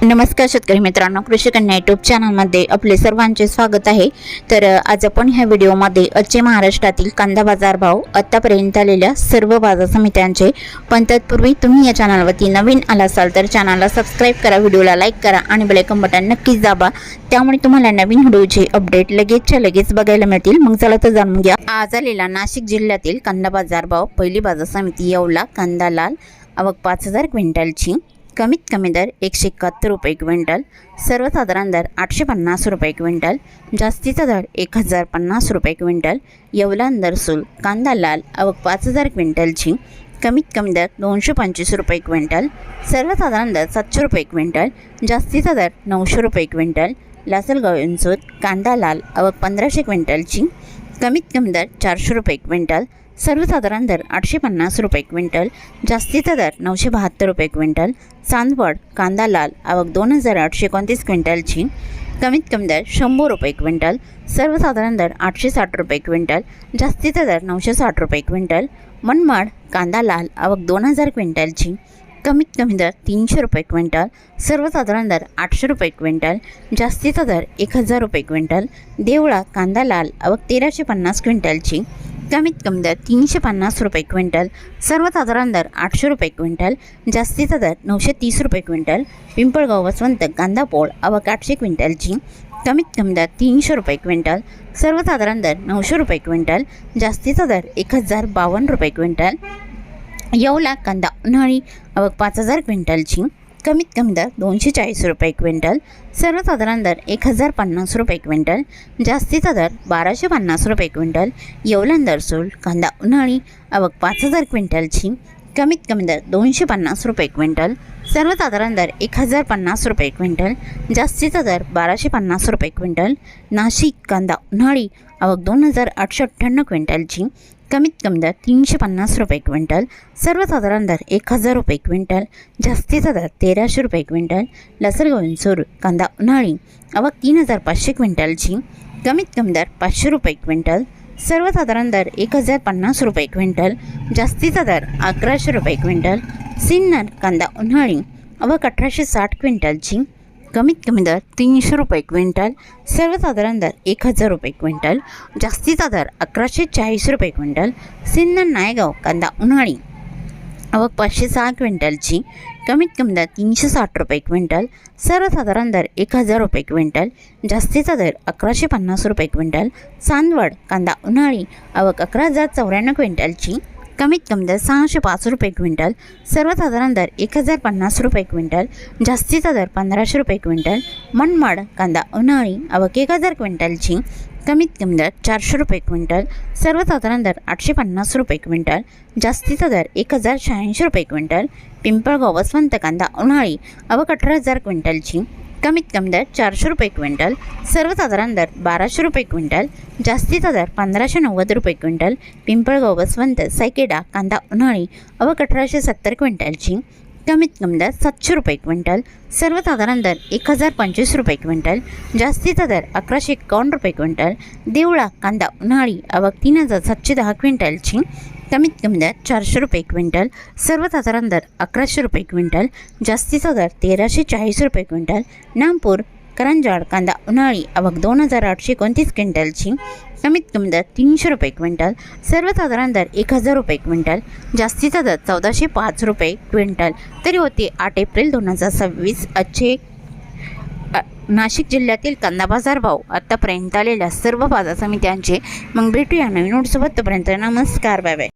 नमस्कार शेतकरी मित्रांनो, कृषी कन्या यूट्यूब चॅनलमध्ये आपले सर्वांचे स्वागत आहे। तर आज आपण ह्या व्हिडिओमध्ये आजचे महाराष्ट्रातील कांदा बाजार भाव, आतापर्यंत आलेल्या सर्व बाजार समित्यांचे, पण तत्पूर्वी तुम्ही या चॅनलवरती नवीन आला असाल तर चॅनलला सबस्क्राइब करा, व्हिडिओला लाईक करा आणि बेल आयकॉन बटन नक्कीच दाबा, त्यामुळे तुम्हाला नवीन व्हिडिओचे अपडेट लगेच बघायला मिळतील। मग चला तर जाणून घ्या आज आलेला नाशिक जिल्ह्यातील कांदा बाजार भाव। पहिली बाजार समिती येवला, कांदा लाल, आवक 5000 क्विंटलची, कमीत कमी दर 171 रुपये क्विंटल, सर्वसाधारण दर 850 रुपये क्विंटल, जास्तीचा दर 1050 रुपये क्विंटल। येवला दरसूल कांदा लाल, आवक 5000 क्विंटलची, कमीत कमी दर 225 रुपये क्विंटल, सर्वसाधारण दर 700 रुपये क्विंटल, जास्तीचा दर 900 रुपये क्विंटल। लासलगाव इंचूर कांदा लाल, आवक 1500 क्विंटलची, कमीत कमी दर 400 रुपये क्विंटल, सर्वसाधारण दर 850 रुपये क्विंटल, जास्तीचा दर 972 रुपये क्विंटल। चांदवड कांदा लाल, आवक 2829 क्विंटलची, कमीत कमी दर 100 रुपये क्विंटल, सर्वसाधारण दर 860 रुपये क्विंटल, जास्तीचा दर 960 रुपये क्विंटल। मनमाड कांदा लाल, आवक 2000 क्विंटलची, कमीत कमी दर 300 रुपये क्विंटल, सर्वसाधारण दर 800 रुपये क्विंटल, जास्तीचा दर 1000 रुपये क्विंटल। देवळा कांदा लाल, आवक 1350 क्विंटलची, कमीत कमी दर 350 रुपये क्विंटल, सर्वसाधारण दर 800 रुपये क्विंटल, जास्तीचा दर 930 रुपये क्विंटल। पिंपळगाव वसवंत कांदा पोळ, आवक 800 क्विंटलची, कमीत कमी दर 300 रुपये क्विंटल, सर्वसाधारण दर 900 रुपये क्विंटल, जास्तीचा दर 1052 रुपये क्विंटल। येवला कांदा उन्हाळी, आवक 5000 क्विंटलची, कमीत कमी दर 240 रुपये क्विंटल, सर्वसाधारण दर 1050 रुपये क्विंटल, जास्तीचा दर 1250 रुपये क्विंटल। येवला दरसूल कांदा उन्हाळी, आवक 5000 क्विंटलची, कमीत कमी दर 250 रुपये क्विंटल, सर्वसाधारण दर 1050 रुपये क्विंटल, जास्तीचा दर 1250 रुपये क्विंटल। नाशिक कांदा उन्हाळी, आवक 2898 क्विंटलची, कमीत कमी दर 350 रुपये क्विंटल, सर्वसाधारण दर 1000 रुपये क्विंटल, जास्तीचा दर 1300 रुपये क्विंटल। लासलगाव इंचूर कांदा उन्हाळी, आवक 3500 क्विंटलची, कमीत कमी दर 500 रुपये क्विंटल, सर्वसाधारण दर 1050 रुपये क्विंटल, जास्तीचा दर 1100 रुपये क्विंटल। सिन्नर कांदा उन्हाळी, आवक 1860 क्विंटलची, कमीत कमी दर 300 रुपये क्विंटल, सर्वसाधारण दर 1000 रुपये क्विंटल, जास्तीचा दर 1140 रुपये क्विंटल। सिन्नर नायगाव कांदा उन्हाळी, आवक 506 क्विंटलची, कमीत कमी दर 360 रुपये क्विंटल, सर्वसाधारण दर 1000 रुपये क्विंटल, जास्तीचा दर 1150 रुपये क्विंटल। चांदवड कांदा उन्हाळी, आवक 11094 क्विंटलची, कमीत कमी दर 605 रुपये क्विंटल, सर्वसाधारण दर 1050 रुपये क्विंटल, जास्तीचा दर 1500 रुपये क्विंटल। मनमाड कांदा उन्हाळी, आवक 1000 क्विंटलची, कमीत कमी दर 400 रुपये क्विंटल, सर्वसाधारण दर 850 रुपये क्विंटल, जास्तीचा दर 1086 रुपये क्विंटल। पिंपळगाव वसवंत कांदा उन्हाळी, आवक 18000 क्विंटलची, कमीत कमी दर 400 रुपये क्विंटल, सर्वसाधारण दर 1200 रुपये क्विंटल, जास्तीचा दर 1590 रुपये क्विंटल। पिंपळगाव वसवंत सायकेडा कांदा उन्हाळी, आवक 1870 क्विंटलची, कमीत कमी दर 700 रुपये क्विंटल, सर्वसाधारण दर 1025 रुपये क्विंटल, जास्तीचा दर 1151 रुपये क्विंटल। देवळा कांदा उन्हाळी, आवक 3710 क्विंटलची, कमीत कमी दर 400 रुपये क्विंटल, सर्वसाधारण दर 1100 रुपये क्विंटल, जास्तीचा दर 1340 रुपये क्विंटल। नामपूर करंजाड कांदा उन्हाळी, आवक 2829 क्विंटलची, कमीत कमी दर 300 रुपये क्विंटल, सर्वसाधारण दर 1000 रुपये क्विंटल, जास्तीचा दर 1405 रुपये क्विंटल। तरी होते 8 एप्रिल 2026 आजचे नाशिक जिल्ह्यातील कांदा बाजार भाव, आतापर्यंत आलेल्या सर्व बाजार समित्यांचे। मग भेटूया नवीन नोटसोबत, तोपर्यंत नमस्कार, बाय बाय।